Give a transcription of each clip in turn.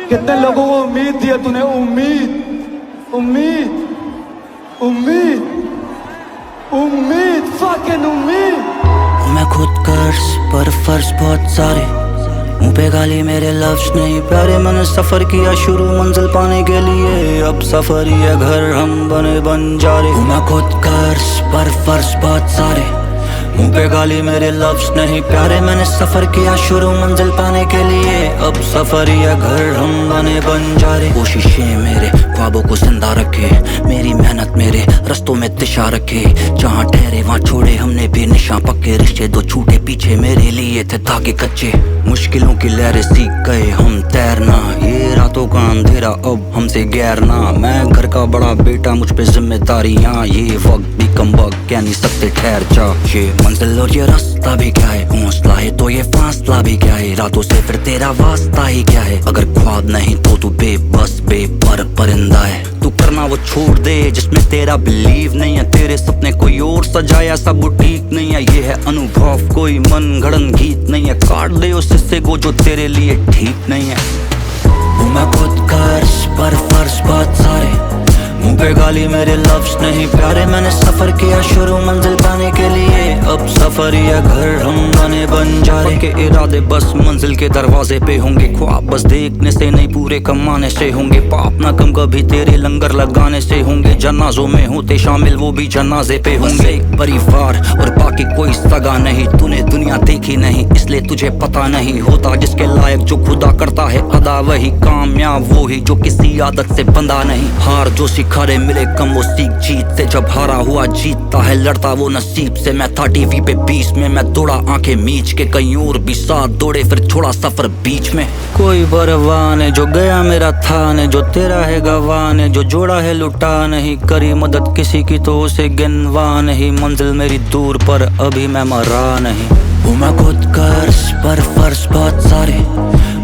कितने लोगों को उम्मीद दी है तूने, उम्मीद उम्मीद उम्मीद उम्मीद फकिंग उम्मीद। मैं खुद कर्ज पर फर्ज बहुत सारे, मुंह पे गाली मेरे लफ्ज नहीं प्यारे। मैंने सफर किया शुरू मंजिल पाने के लिए, अब सफर ही है घर हम बने बंजारे। मैं खुद कर्ज पर फर्ज बहुत सारे, मुंह पे गाली मेरे लफ्ज नहीं प्यारे। मैंने सफर किया शुरू मंजिल पाने के लिए, अब सफर ही है घर हम बने बंजारे। कोशिशें मेरे ख्वाबों को जिंदा रखे, मेरी मेहनत मेरे रस्तों में दिशा रखे। जहाँ ठहरे वहाँ छोड़े हमने भी निशान पक्के, रिश्ते दो छूटे पीछे मेरे लिए थे धागे कच्चे। मुश्किलों की लहरें सीख गए हम तैरना, ये रातों का अंधेरा अब हमसे गैर ना। मैं घर का बड़ा बेटा, मुझ पे जिम्मेदारियाँ, ये वक्त भी कम वक्त कह नहीं सकते ठहर जा। ये मंजिल और ये रास्ता भी क्या है, हौसला है तो ये फासला भी क्या है। रातों से फिर तेरा वास्ता ही क्या है, अगर ख्वाब नहीं तो तू बेबस बेपर परिंदा है। तू करना वो छोड़ दे जिसमें तेरा बिलीव नहीं है, तेरे सपने कोई और सजाया सब ठीक नहीं है। ये है अनुभव कोई मन गढ़न गीत नहीं है, काट दे उस हिस्से को जो तेरे लिए ठीक नहीं है। मैं खुद कर्ज पर फर्ज बहुत सारे, मुंह पे गाली मेरे लफ्ज नहीं प्यारे। मैंने सफर किया शुरू मंजिल पाने के लिए, अब सफर ही है घर हम बने बंजारे। के इरादे बस मंजिल के दरवाजे पे होंगे, ख्वाब बस देखने से नहीं पूरे कमाने से होंगे। पाप ना कम कभी तेरे लंगर लगाने से होंगे, जनाजों में होते शामिल वो भी जनाजे पे होंगे। एक परिवार और बाकी कोई सगा नहीं, तूने दुनिया देखी नहीं इसलिए तुझे पता नहीं होता। जिसके लायक जो खुदा करता है अदा, वही कामयाब वो ही जो किसी आदत से बंधा नहीं। हार जो सिखारे मिले कम वो सीख जीत से, जब हारा हुआ जीतता है लड़ता वो नसीब से। मैं था टीवी पे 20 में, मैं दौड़ा आंखें मीच के, कहीं और भी साथ दौड़े फिर छोड़ा सफर बीच में। कोई परवाह नहीं जो गया मेरा था नहीं, जो तेरा है गवाह नहीं, जो जोड़ा है लुटा नहीं। करी मदद किसी की तो उसे गिनवा नहीं, मंजिल मेरी दूर पर अभी मैं मरा नहीं। मैं खुद कर्ज पर फर्ज बहुत सारे,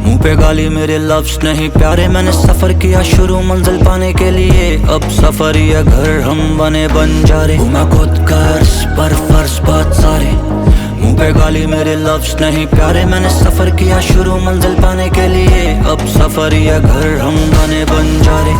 मुंह पे गाली मेरे लफ्ज नहीं प्यारे। मैंने सफर किया शुरू मंजिल पाने के लिए, अब सफर ही है घर हम बने बंजारे। मैं खुद कर्ज पर फर्ज बहुत सारे, मुंह पे गाली मेरे लफ्ज नहीं प्यारे। मैंने सफर किया शुरू मंजिल पाने के लिए, अब सफर ही है घर हम बने बंजारे।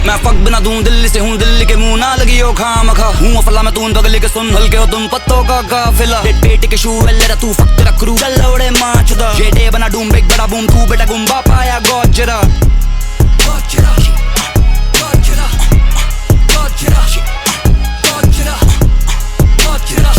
मैं फक बिना दूं दिल्ली से हूँ, दिल्ली के मुंह ना लगी हो खाम खा हूँ अफला मैं तून बगली के सुन हल्के हो तुम पत्तों का काफिला। पेट के शू वेल्ले तू फक तेरा क्रू चल उड़े माचदा, ये डे बना डूम बिग बड़ा बूम तू बेटा गुम्बा पाया गोजरा गोजरा गोजरा गोजरा गोजरा गोजरा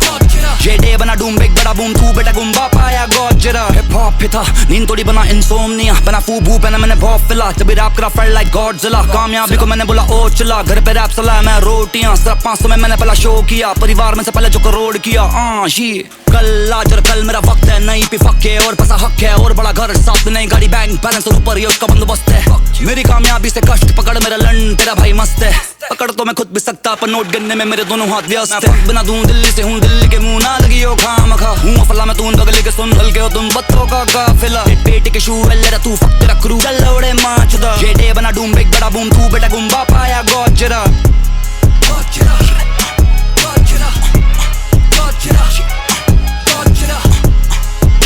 गोजरा। ये डे बना डूम बिग बड़ा बूम तू बेटा गुम्बा पाया गोजरा। हिप हॉप था नींद थोड़ी बना इंसोमनिया, बना फूबू पहना मैंने बहुत फिला, जब रैप करा फल लाइक गॉडजिला। कामयाबी को मैंने बोला ओ चला, घर पे रैप चलाया मैं रोटियां। सिर्फ 500 में मैंने पहला शो किया, परिवार में से पहले जो करोड़ किया। ये कल आज और कल मेरा वक्त है, नहीं पे फक है और पैसा हक है, और बड़ा घर साथ में नई गाड़ी बैंक बैलेंस और ऊपर ये उसका बंदोबस्त है। मेरी कामयाबी से कष्ट पकड़ मेरा लन तेरा भाई मस्त है, पकड़ तो मैं खुद भी सकता पर नोट गिनने में मेरे दोनों हाथ व्यस्त है। बिना दूं दिल्ली से हूँ, दिल्ली के मुंह ना लगी हो खाम खा हूँ अफला मैं तून बगली के सुन हल्के हो तुम बत्तों का काफिला। पेट के शू वेल्ले तू फक तेरा क्रू चल उड़े माचदा, ये डे बना डूम बिग बड़ा बूम तू बेटा गुम्बा पाया गोजरा गोजरा गोजरा गोजरा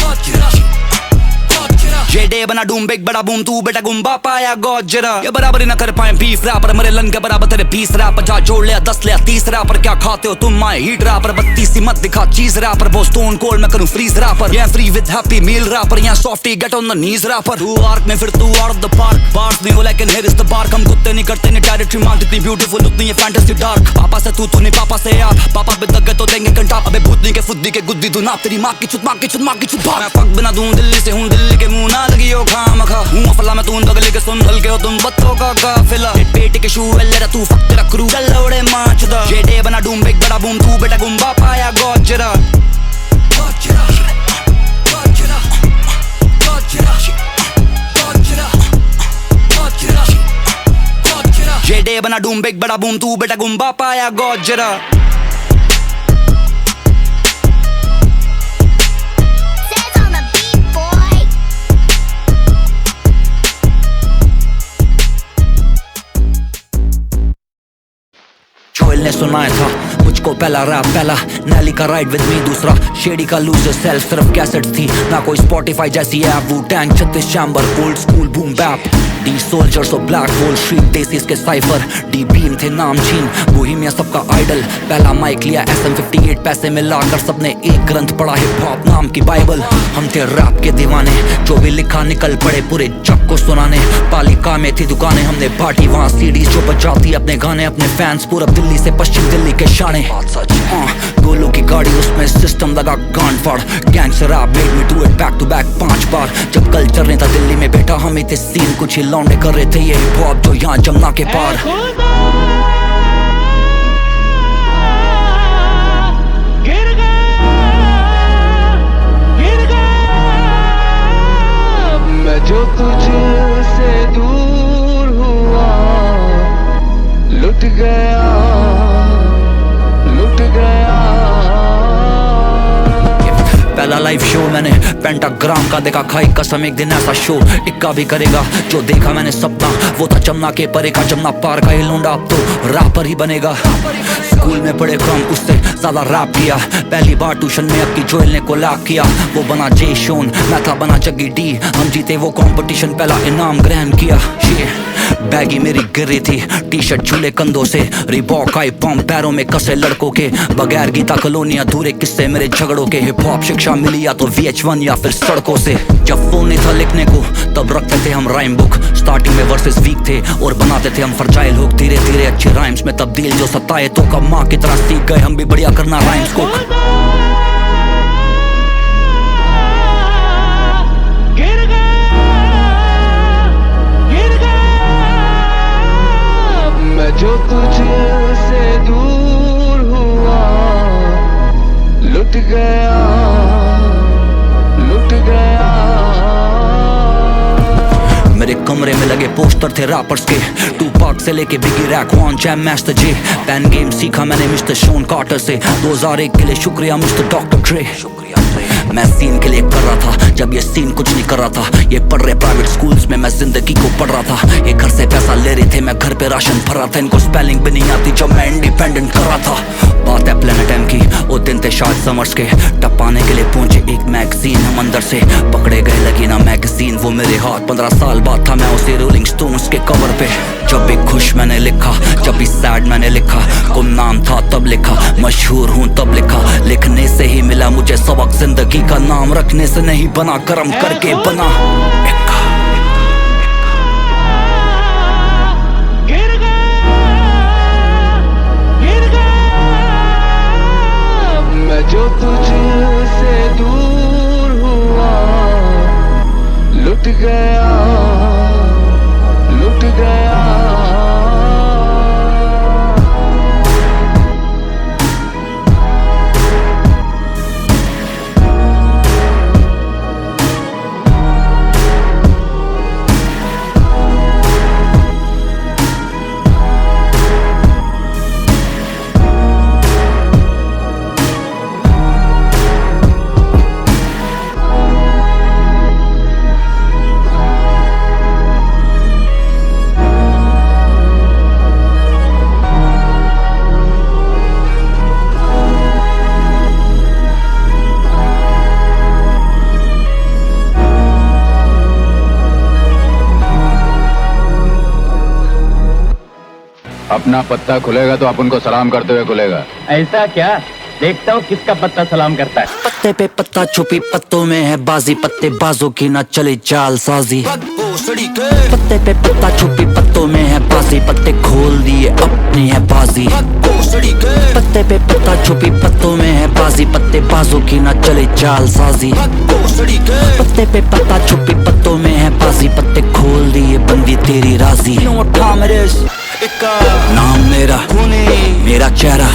गोजरा गोजरा। ये डे बना डूम बिग बड़ा बूम तू बेटा गुम्बा पाया गोजरा। ये बराबरी ना कर पाए बीफ रैपर मेरे लन के बराबर तेरे 20 रैपर, जा जोड़ लिया 10 लिया 30 रैपर। क्या खाते हो तुम माय हीट रैपर, 32 सी मत दिखा चीज रैपर। वो स्टोन कोल्ड मैं करूं फ्रीज रैपर, ये free with happy meal rapper. यहाँ softy get on the knees rapper. तू आर्क में फिर तू out of the park, bars नहीं हो लेकिन हियर इज द बार्क। हम कुत्ते नहीं करते नहीं टेरिटरी मार, इतनी ब्यूटीफुल उतनी ये फैंटेसी डार्क। पापा से तू नहीं पापा से आप, पापा पे दगे तो देंगे कंटा। अबे भूतनी के फुद्दी के गुद्दी तू नाप तेरी माँ की चुत माँ की चुत माँ की चुत। मैं फक बिना दूं दिल्ली से हूँ, दिल्ली के मुंह ना ना लगी हो खाम खा हूँ अफला में तू बगले के सुन हल के हो तुम बत्तों का काफिला पेट के शू ले तू फक तेरा क्रू चल उड़े माच दा ये डे बना डूम बिग बड़ा बूम तू बेटा गुम्बा पाया गोजरा ये डे बना डूम बिग बड़ा बूम तू बेटा गुम्बा पाया गोजरा जोएल ने सुनाया था मुझको पहला रैप पहला नैली का राइड विद मी दूसरा शेडी का लूजर सेल्फ सिर्फ कैसेट थी ना कोई स्पॉटिफाई जैसी app Wu Tang 36 chamber old school boom bap the soldiers और ब्लैक होल स्ट्रीट देसीज के साइफर डी बीम थे नामचीन बोहेमिया सबका आइडल पहला माइक लिया SM58 पैसे में लाकर सबने एक ग्रंथ पढ़ा हिप हॉप नाम की बाइबल हम थे रैप के दीवाने जो भी लिखा निकल पड़े पूरे जग को सुनाने पालिका में थी दुकानें हमने बांटी वहाँ सीडीज जो बजाती अपने गाने अपने फैंस पूरब दिल्ली से पश्चिम दिल्ली के शाने गोलों की गाड़ी उसमें सिस्टम लगा गांड फाड़ gangster rap made me do it back to back 5 बार जब कल्चर नहीं था दिल्ली में बैठा हम थे सीन कुछ ही लौंडे कर रहे थे ये हिप हॉप जो यहाँ जमुना के पार मैं जो तुझसे दूर हुआ लुट गया पहला लाइव शो मैंने पेंटाग्राम का देखा खाई कसम एक दिन ऐसा शो इक्का भी करेगा जो देखा मैंने सपना वो था जमुना के परे का जमुना पार का ये लौंडा अब तो रैपर ही बनेगा स्कूल में पढ़े कम उससे ज्यादा रैप किया पहली बार ट्यूशन में अब की जोएल ने कोलैब किया वो बना जे शोन मैं था बना जग्गी डी हम जीते वो कंपटीशन पहला इनाम ग्रहण किया ये बैगी मेरी गिर रही थी टी शर्ट झूले कंधों से रिबॉक आई पंप पैरों में कसे लड़कों के बगैर गीता कॉलोनी अधूरे किस्से मेरे झगड़ों के हिप हॉप शिक्षा मिली या तो VH1 या फिर सड़कों से जब फोन नहीं था लिखने को तब रखते थे हम राइम बुक स्टार्टिंग में वर्सेस वीक थे और बनाते थे हम फर्जाइल हुक धीरे धीरे अच्छे राइम्स में तब्दील जो सताए तो कब माँ की तरह सीख गए हम भी बढ़िया करना राइम्स को जो तुझसे दूर हुआ लुट गया मेरे कमरे में लगे पोस्टर थे रैपर्स के टू पाक से लेके बिगी रैक वन जैम मास्टर जे पेन गेम सीखा मैंने मिस्टर शोन कार्टर से 2001 के लिए शुक्रिया मिस्टर डॉक्टर ड्रे मैं सीन के लिए कर रहा था जब ये सीन कुछ नहीं कर रहा था ये पढ़ रहे प्राइवेट स्कूल्स में मैं जिंदगी को पढ़ रहा था ये घर से पैसा ले रहे थे मैं घर पे राशन भर रहा था इनको स्पेलिंग भी नहीं आती जब मैं इंडिपेंडेंट कर रहा था बात है प्लेनेट एम की वो दिन थे शायद समर्स के टपाने के लिए पहुंचे एक मैगजीन हम अंदर से पकड़े गए लगी ना मैगजीन वो मेरे हाथ 15 साल बाद था मैं उसे रोलिंग स्टोन्स के कवर पे जब भी खुश मैंने लिखा जब भी सैड मैंने लिखा गुमनाम था तब लिखा मशहूर हूँ तब लिखा लिखने से ही मिला मुझे सबक जिंदगी का नाम रखने से नहीं बना कर्म करके बना मैं जो तुझसे दूर हुआ लुट गया अपना पत्ता खुलेगा तो अपन को सलाम करते हुए खुलेगा। ऐसा क्या? देखता हूँ किसका पत्ता सलाम करता है। पत्ते पे पत्ता छुपी पत्तों में है बाजी पत्ते बाजों की ना चले चाल साजी पत्ते पे पत्ता छुपी पत्तों में है बाजी, पत्ते खोल दिए अपनी है बाजी। पत्ते पे पत्ता छुपी पत्तों में है बाजी, पत्ते बाजों की ना चले चाल साजी। पत्ते पे पत्ता छुपी पत्तों में है बाजी, पत्ते खोल दिए बंदी तेरी राजी। नाम मेरा मेरा चेहरा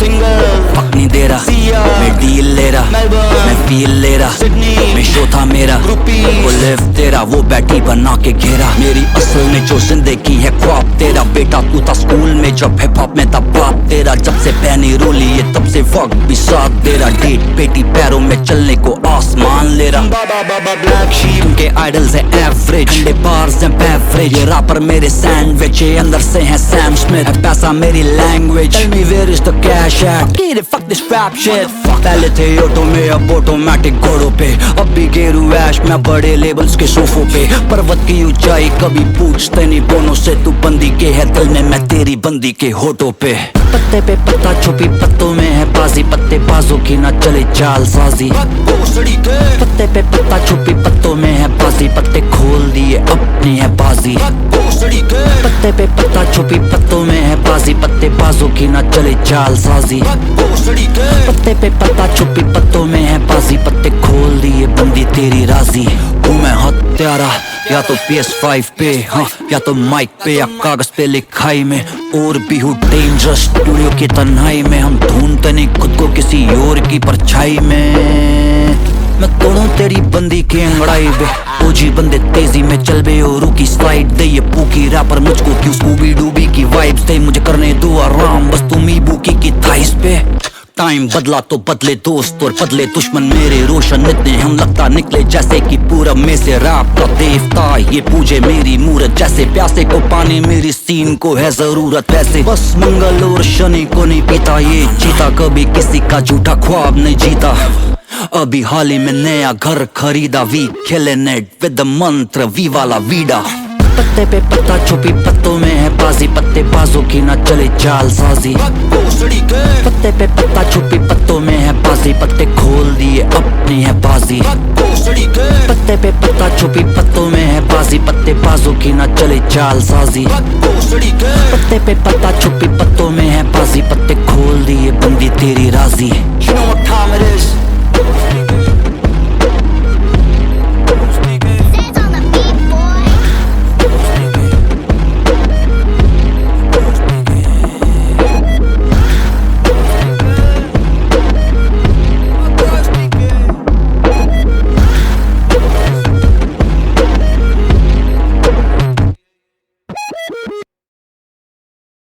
पकनी दे रहा, मैं डील ले रहा, मैं फील ले रहा, मैं शो था मेरा, वो लिव तेरा, वो बैठी बना के घेरा। मेरी असल में जो जिंदगी है ख्वाब तेरा, बेटा तू था स्कूल में जब हिप हॉप में था बाप तेरा। जब से पहनी रोली है तब से वक्त भी साथ तेरा, डेट पेटी पैरों में चलने को आसमान ले रहा। ब्लैक शीप के आइडल्स है एवरेज, अंडे बार्स हैं बेवरेज, ये रैपर मेरे सैंडविच, ये अंदर से है सैम स्मिथ, पैसा मेरी language. Tell me where is the cash at? Get it, fuck this rap shit. पहले थे ऑटो में अब ऑटोमेटिक घोड़ों पे, अब भी गेरू ऐश में बड़े लेबल्स के सोफों पे। पर्वत की ऊंचाई कभी पूछते नहीं बोनों से, तू बंदी के है दिल में, मैं तेरी बंदी के होठों पे। पत्ते पे पत्ता छुपी पत्तों में है बाजी, पत्ते बाजों की ना चले चाल साजी। पत्ते पे पत्ता छुपी पत्तों में है बाजी, पत्ते खोल दिए अपनी है बाजी। पत्ते पे पत्ता छुपी पत्तों में है बाजी, पत्ते बाजों की ना चले चाल साजी। पत्ते पे पत्ता छुपी पत्तों में है बाजी, पत्ते खोल दिए बंदी तेरी राजी। हूँ मैं हत्यारा या तो PS5 पे, हाँ या तो माइक पे या कागज पे लिखाई में, और भी हूँ डेंजरस स्टूडियो की तन्हाई में। हम ढूंढते नहीं खुद को किसी और की परछाई में। मैं तोड़ूं तेरी बंदी की अंगड़ाई बे, ओजी बंदे तेजी में चल बे और रुकी स्लाइड दे। ये पूकी रैपर मुझको क्यों स्कूबी डूबी की वाइब्स दे, मुझे करने दो आराम बस तुम ही बूकी की थाइस पे। टाइम बदला तो बदले दोस्त और बदले दुश्मन, मेरे रोशन इतने हम लगता निकले जैसे कि पूरब में से रैप का देवता। ये पूजे मेरी मूरत जैसे प्यासे को पानी, मेरी सीन को है जरूरत वैसे। बस मंगल और शनि को नहीं पीता ये चीता, कभी किसी का झूठा ख्वाब नहीं जीता। अभी हाल ही में नया घर खरीदा, वी खेले नेट विद मंत्र वी वाला वीडा। पत्ते पे पत्ता छुपी पत्तों में है बाजी, पत्ते बाजों की ना चले चाल साजी। पत्ते पे पत्ता छुपी पत्तों में है बाजी, पत्ते खोल दिए अपनी है बाजी। पत्ते पे पत्ता छुपी पत्तों में है बाजी, पत्ते बाजों की ना चले चाल साजी। पत्ते पे पत्ता छुपी पत्तों में है बाजी, पत्ते खोल दिए बंदी तेरी राजी। You know what time it is?